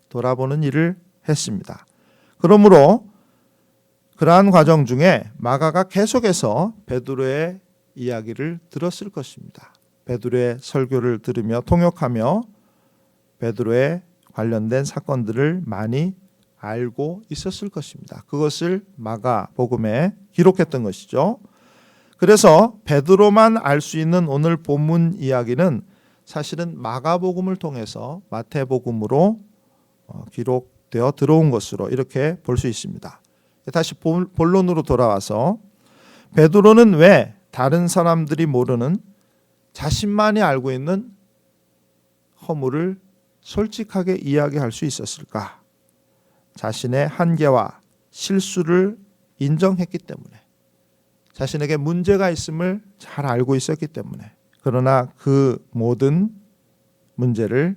Speaker 1: 돌아보는 일을 했습니다. 그러므로 그러한 과정 중에 마가가 계속해서 베드로의 이야기를 들었을 것입니다. 베드로의 설교를 들으며 통역하며 베드로의 관련된 사건들을 많이 알고 있었을 것입니다. 그것을 마가복음에 기록했던 것이죠. 그래서 베드로만 알 수 있는 오늘 본문 이야기는 사실은 마가복음을 통해서 마태복음으로 기록되어 들어온 것으로 이렇게 볼 수 있습니다. 다시 본론으로 돌아와서 베드로는 왜 다른 사람들이 모르는 자신만이 알고 있는 허물을 솔직하게 이야기할 수 있었을까? 자신의 한계와 실수를 인정했기 때문에, 자신에게 문제가 있음을 잘 알고 있었기 때문에, 그러나 그 모든 문제를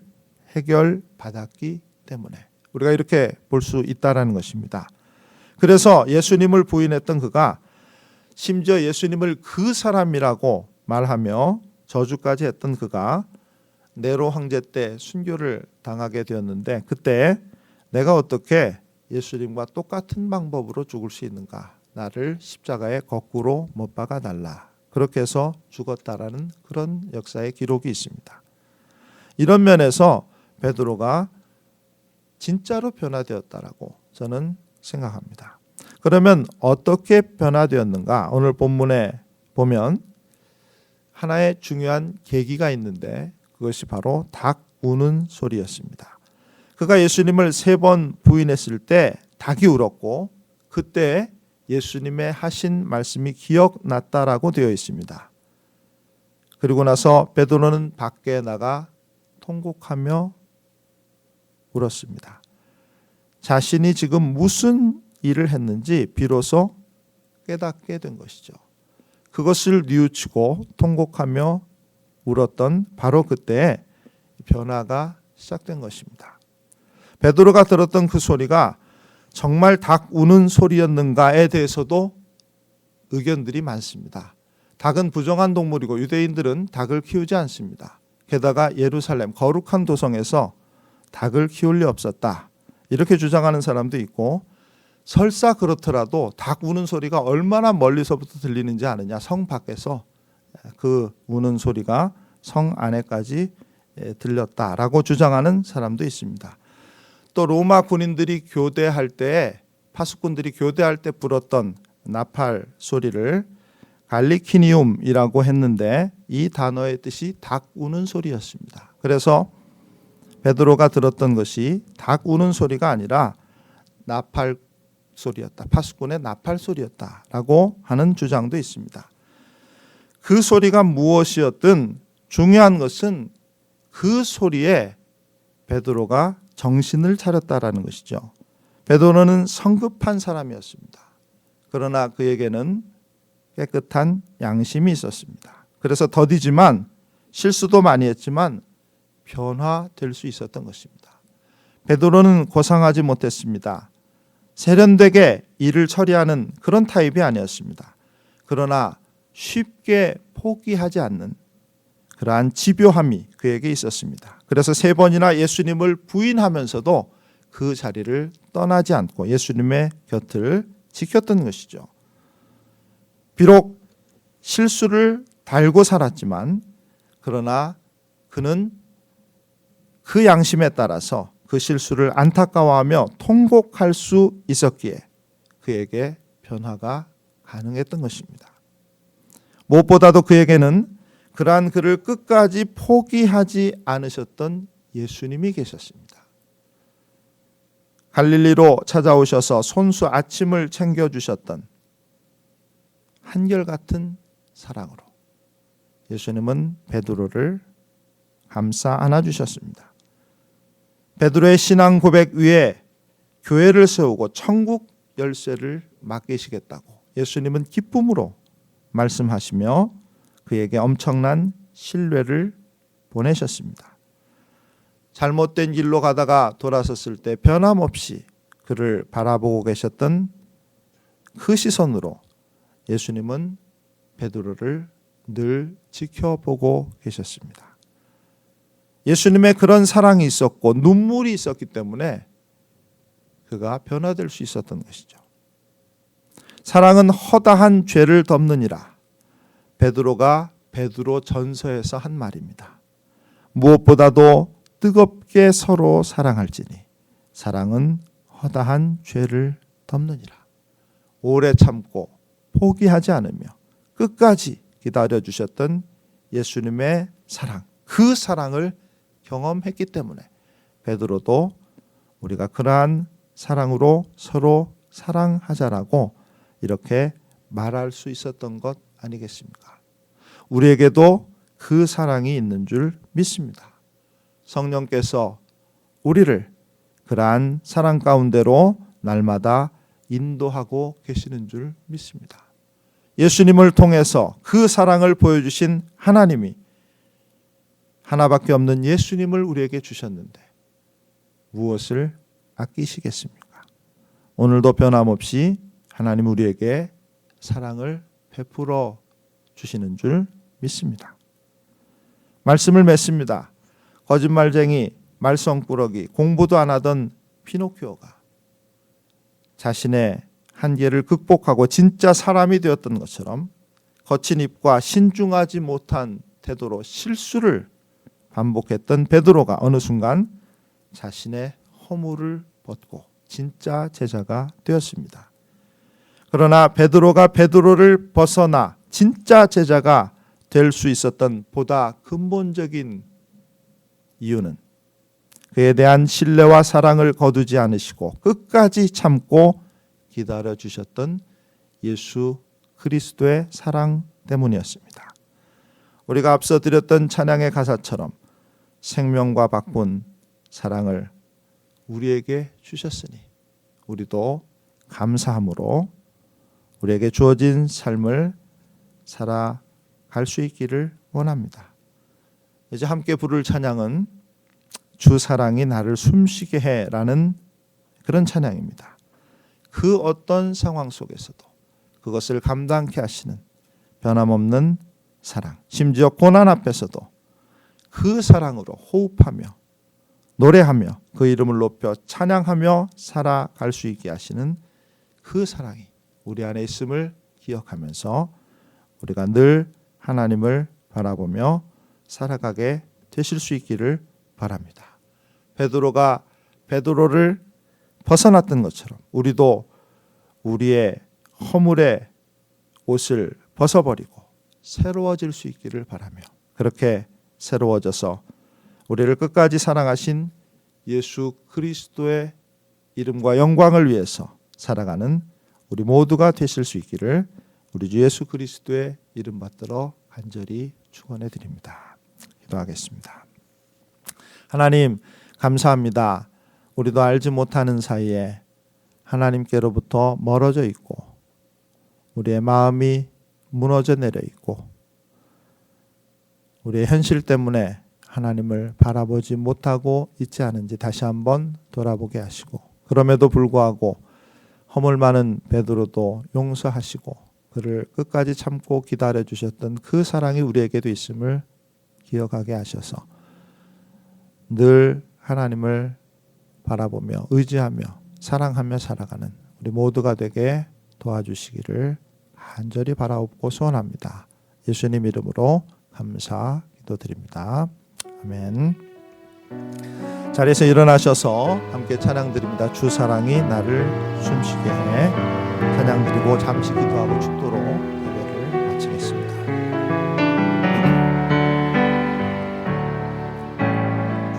Speaker 1: 해결받았기 때문에 우리가 이렇게 볼 수 있다라는 것입니다. 그래서 예수님을 부인했던 그가 심지어 예수님을 그 사람이라고 말하며 저주까지 했던 그가 네로 황제 때 순교를 당하게 되었는데 그때 내가 어떻게 예수님과 똑같은 방법으로 죽을 수 있는가? 나를 십자가에 거꾸로 못 박아 달라. 그렇게 해서 죽었다라는 그런 역사의 기록이 있습니다. 이런 면에서 베드로가 진짜로 변화되었다라고 저는 생각합니다. 그러면 어떻게 변화되었는가? 오늘 본문에 보면 하나의 중요한 계기가 있는데 그것이 바로 닭 우는 소리였습니다. 그가 예수님을 3번 부인했을 때 닭이 울었고 그때 예수님의 하신 말씀이 기억났다라고 되어 있습니다. 그리고 나서 베드로는 밖에 나가 통곡하며 울었습니다. 자신이 지금 무슨 일을 했는지 비로소 깨닫게 된 것이죠. 그것을 뉘우치고 통곡하며 울었던 바로 그때에 변화가 시작된 것입니다. 베드로가 들었던 그 소리가 정말 닭 우는 소리였는가에 대해서도 의견들이 많습니다. 닭은 부정한 동물이고 유대인들은 닭을 키우지 않습니다. 게다가 예루살렘 거룩한 도성에서 닭을 키울 리 없었다. 이렇게 주장하는 사람도 있고 설사 그렇더라도 닭 우는 소리가 얼마나 멀리서부터 들리는지 아느냐. 성 밖에서 그 우는 소리가 성 안에까지 들렸다라고 주장하는 사람도 있습니다. 또 로마 군인들이 교대할 때 파수꾼들이 교대할 때 불었던 나팔 소리를 갈리키니움이라고 했는데 이 단어의 뜻이 닭 우는 소리였습니다. 그래서 베드로가 들었던 것이 닭 우는 소리가 아니라 나팔 소리였다. 파수꾼의 나팔 소리였다라고 하는 주장도 있습니다. 그 소리가 무엇이었든 중요한 것은 그 소리에 베드로가 정신을 차렸다라는 것이죠. 베드로는 성급한 사람이었습니다. 그러나 그에게는 깨끗한 양심이 있었습니다. 그래서 더디지만 실수도 많이 했지만 변화될 수 있었던 것입니다. 베드로는 고상하지 못했습니다. 세련되게 일을 처리하는 그런 타입이 아니었습니다. 그러나 쉽게 포기하지 않는 그러한 집요함이 그에게 있었습니다. 그래서 3번이나 예수님을 부인하면서도 그 자리를 떠나지 않고 예수님의 곁을 지켰던 것이죠. 비록 실수를 달고 살았지만 그러나 그는 그 양심에 따라서 그 실수를 안타까워하며 통곡할 수 있었기에 그에게 변화가 가능했던 것입니다. 무엇보다도 그에게는 그러한 그를 끝까지 포기하지 않으셨던 예수님이 계셨습니다. 갈릴리로 찾아오셔서 손수 아침을 챙겨주셨던 한결같은 사랑으로 예수님은 베드로를 감싸 안아주셨습니다. 베드로의 신앙 고백 위에 교회를 세우고 천국 열쇠를 맡기시겠다고 예수님은 기쁨으로 말씀하시며 그에게 엄청난 신뢰를 보내셨습니다. 잘못된 길로 가다가 돌아섰을 때 변함없이 그를 바라보고 계셨던 그 시선으로 예수님은 베드로를 늘 지켜보고 계셨습니다. 예수님의 그런 사랑이 있었고 눈물이 있었기 때문에 그가 변화될 수 있었던 것이죠. 사랑은 허다한 죄를 덮느니라. 베드로가 베드로 전서에서 한 말입니다. 무엇보다도 뜨겁게 서로 사랑할지니 사랑은 허다한 죄를 덮느니라. 오래 참고 포기하지 않으며 끝까지 기다려주셨던 예수님의 사랑, 그 사랑을 경험했기 때문에 베드로도 우리가 그러한 사랑으로 서로 사랑하자라고 이렇게 말할 수 있었던 것 아니겠습니까? 우리에게도 그 사랑이 있는 줄 믿습니다. 성령께서 우리를 그러한 사랑 가운데로 날마다 인도하고 계시는 줄 믿습니다. 예수님을 통해서 그 사랑을 보여주신 하나님이 하나밖에 없는 예수님을 우리에게 주셨는데 무엇을 아끼시겠습니까? 오늘도 변함없이 하나님 우리에게 사랑을 베풀어 주시는 줄 믿습니다. 말씀을 맺습니다. 거짓말쟁이, 말썽꾸러기, 공부도 안 하던 피노키오가 자신의 한계를 극복하고 진짜 사람이 되었던 것처럼 거친 입과 신중하지 못한 태도로 실수를 반복했던 베드로가 어느 순간 자신의 허물을 벗고 진짜 제자가 되었습니다. 그러나 베드로가 베드로를 벗어나 진짜 제자가 될 수 있었던 보다 근본적인 이유는 그에 대한 신뢰와 사랑을 거두지 않으시고 끝까지 참고 기다려 주셨던 예수 그리스도의 사랑 때문이었습니다. 우리가 앞서 드렸던 찬양의 가사처럼 생명과 바꾼 사랑을 우리에게 주셨으니 우리도 감사함으로 우리에게 주어진 삶을 살아갈 수 있기를 원합니다. 이제 함께 부를 찬양은 주 사랑이 나를 숨쉬게 해라는 그런 찬양입니다. 그 어떤 상황 속에서도 그것을 감당케 하시는 변함없는 사랑, 심지어 고난 앞에서도 그 사랑으로 호흡하며 노래하며 그 이름을 높여 찬양하며 살아갈 수 있게 하시는 그 사랑이 우리 안에 있음을 기억하면서 우리가 늘 하나님을 바라보며 살아가게 되실 수 있기를 바랍니다. 베드로가 베드로를 벗어났던 것처럼 우리도 우리의 허물의 옷을 벗어버리고 새로워질 수 있기를 바라며 그렇게 새로워져서 우리를 끝까지 사랑하신 예수 그리스도의 이름과 영광을 위해서 살아가는 우리 모두가 되실 수 있기를 우리 주 예수 그리스도의 이름 받들어 간절히 축원해 드립니다. 기도하겠습니다. 하나님 감사합니다. 우리도 알지 못하는 사이에 하나님께로부터 멀어져 있고 우리의 마음이 무너져 내려 있고 우리의 현실 때문에 하나님을 바라보지 못하고 있지 않은지 다시 한번 돌아보게 하시고 그럼에도 불구하고 허물 많은 베드로도 용서하시고 그를 끝까지 참고 기다려 주셨던 그 사랑이 우리에게도 있음을 기억하게 하셔서 늘 하나님을 바라보며 의지하며 사랑하며 살아가는 우리 모두가 되게 도와주시기를 간절히 바라옵고 소원합니다. 예수님 이름으로 감사 기도드립니다. 아멘. 자리에서 일어나셔서 함께 찬양 드립니다. 주 사랑이 나를 숨쉬게 해. 찬양 드리고 잠시 기도하고 축도로 예배를 마치겠습니다.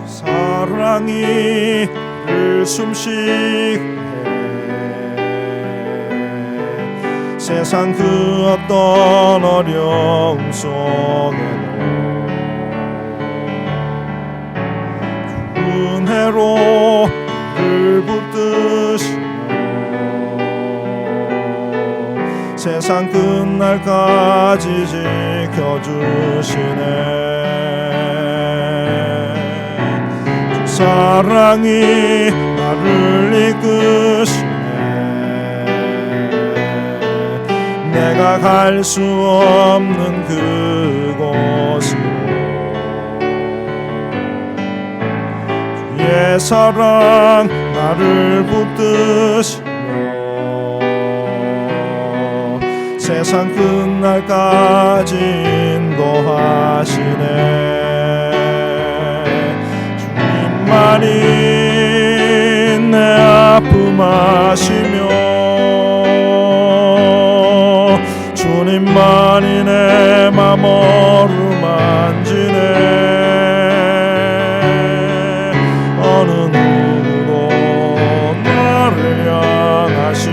Speaker 2: 사랑이 나를 숨쉬게 해. 세상 그 어떤 어려움 속에도 은혜로 나를 붙드시며 세상 끝날까지 지켜주시네. 주 사랑이 나를 이끄시네. 내가 갈 수 없는 그곳으로 주의 사랑 나를 붙드시며 세상 끝날까지 인도하시네. 주님만이 내 아픔 아시며 주님만이 내 맘 어루만지네. 어느 누구도 나를 향하신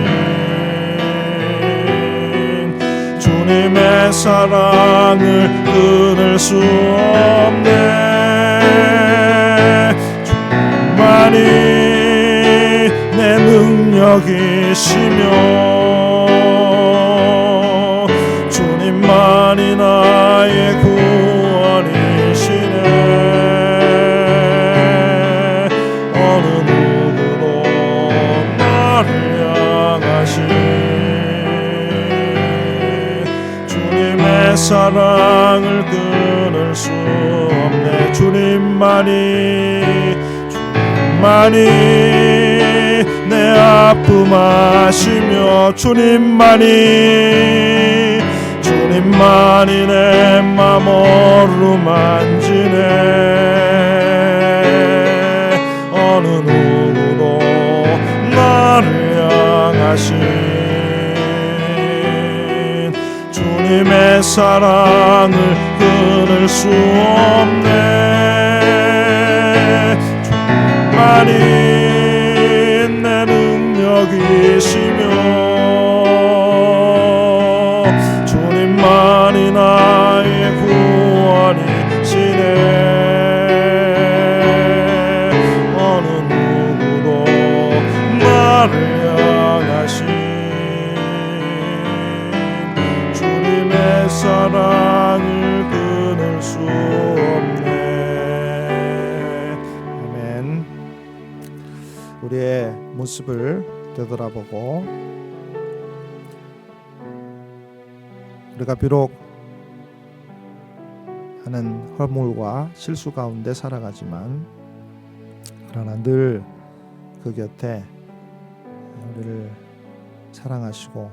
Speaker 2: 주님의 사랑을 끊을 수 없네. 주님만이 내 능력이시며 주님만이 나의 구원이시네. 어느 누구도 나를 향하신 주님의 사랑을 끊을 수 없네. 주님만이 내 아픔 아시며 주님만이 주님만이 내 맘 어루만지네. 어느 누구도 나를 향하신 주님의 사랑을 끊을 수 없네. 주님만이 내 능력이시며 주님만이 나의 구원이시네. 어느 누구도 나를 향하신 주님의 사랑을 끊을 수 없네.
Speaker 1: 아멘. 우리의 모습을 되돌아보고 우리가 비록 하는 허물과 실수 가운데 살아가지만 그러나 늘 그 곁에 우리를 사랑하시고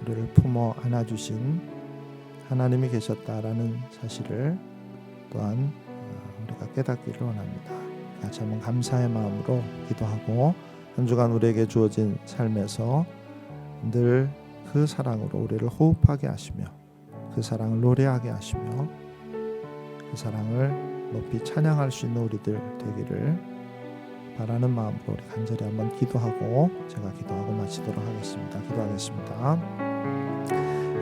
Speaker 1: 우리를 품어 안아주신 하나님이 계셨다라는 사실을 또한 우리가 깨닫기를 원합니다. 같이 한번 감사의 마음으로 기도하고 한 주간 우리에게 주어진 삶에서 늘 그 사랑으로 우리를 호흡하게 하시며 그 사랑을 노래하게 하시며 그 사랑을 높이 찬양할 수 있는 우리들 되기를 바라는 마음으로 우리 간절히 한번 기도하고 제가 기도하고 마치도록 하겠습니다. 기도하겠습니다.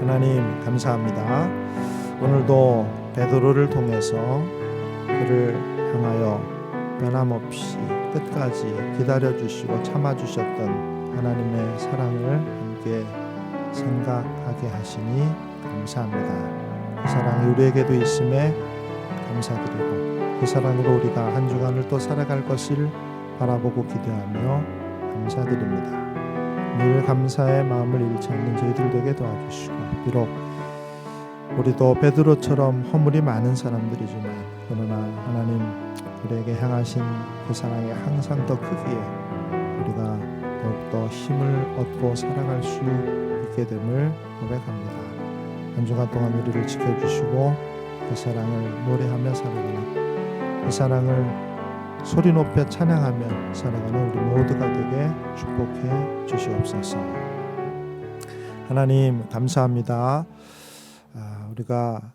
Speaker 1: 하나님 감사합니다. 오늘도 베드로를 통해서 그를 향하여 변함없이 끝까지 기다려주시고 참아주셨던 하나님의 사랑을 함께 생각하게 하시니 감사합니다. 그 사랑이 우리에게도 있음에 감사드리고 그 사랑으로 우리가 한 주간을 또 살아갈 것을 바라보고 기대하며 감사드립니다. 늘 감사의 마음을 잃지 않는 저희들 되게 도와주시고 비록 우리도 베드로처럼 허물이 많은 사람들이지만 그러나 하나님 우리에게 향하신 그 사랑이 항상 더 크기에 우리가 더욱더 힘을 얻고 살아갈 수 있게 됨을 고백합니다. 한 주간 동안 우리를 지켜주시고 그 사랑을 노래하며 살아가는 그 사랑을 소리 높여 찬양하며 살아가는 우리 모두가 되게 축복해 주시옵소서. 하나님 감사합니다. 우리가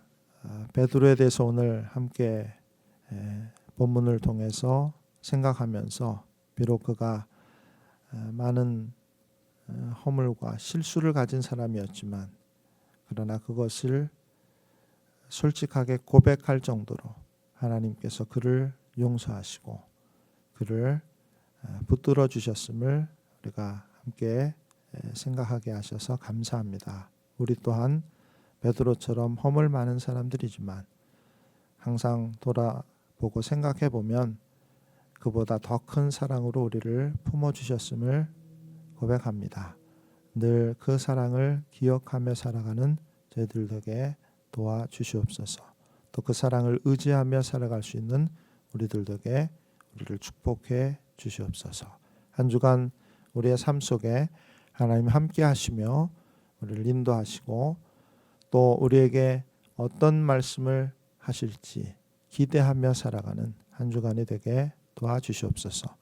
Speaker 1: 베드로에 대해서 오늘 함께 본문을 통해서 생각하면서 비록 그가 많은 허물과 실수를 가진 사람이었지만 그러나 그것을 솔직하게 고백할 정도로 하나님께서 그를 용서하시고 그를 붙들어 주셨음을 우리가 함께 생각하게 하셔서 감사합니다. 우리 또한 베드로처럼 허물 많은 사람들이지만 항상 돌아보고 생각해 보면 그보다 더 큰 사랑으로 우리를 품어주셨음을 고백합니다. 늘 그 사랑을 기억하며 살아가는 저희들에게 도와주시옵소서. 또 그 사랑을 의지하며 살아갈 수 있는 우리들에게 우리를 축복해 주시옵소서. 한 주간 우리의 삶 속에 하나님 함께 하시며 우리를 인도하시고 또 우리에게 어떤 말씀을 하실지 기대하며 살아가는 한 주간이 되게 도와주시옵소서.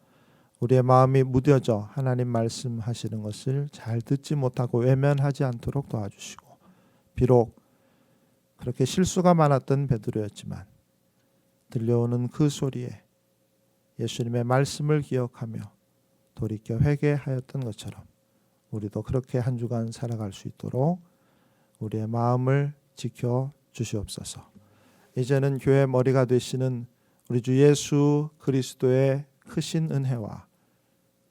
Speaker 1: 우리의 마음이 무뎌져 하나님 말씀하시는 것을 잘 듣지 못하고 외면하지 않도록 도와주시고 비록 그렇게 실수가 많았던 베드로였지만 들려오는 그 소리에 예수님의 말씀을 기억하며 돌이켜 회개하였던 것처럼 우리도 그렇게 한 주간 살아갈 수 있도록 우리의 마음을 지켜 주시옵소서. 이제는 교회 머리가 되시는 우리 주 예수 그리스도의 크신 은혜와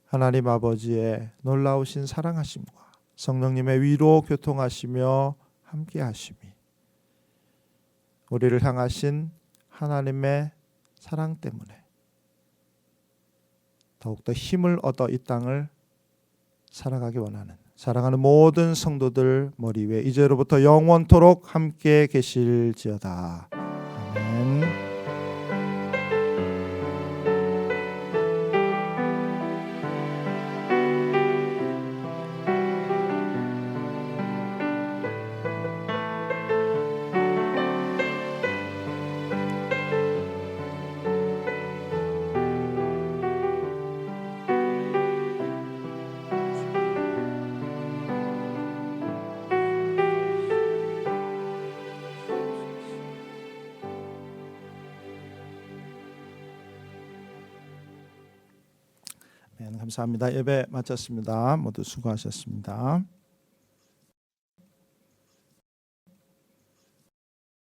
Speaker 1: 하나님 아버지의 놀라우신 사랑하심과 성령님의 위로 교통하시며 함께 하심이 우리를 향하신 하나님의 사랑 때문에 더욱더 힘을 얻어 이 땅을 살아가기 원하는 사랑하는 모든 성도들 머리 위에 이제로부터 영원토록 함께 계실지어다. 아멘. 감사합니다. 예배 마쳤습니다. 모두 수고하셨습니다.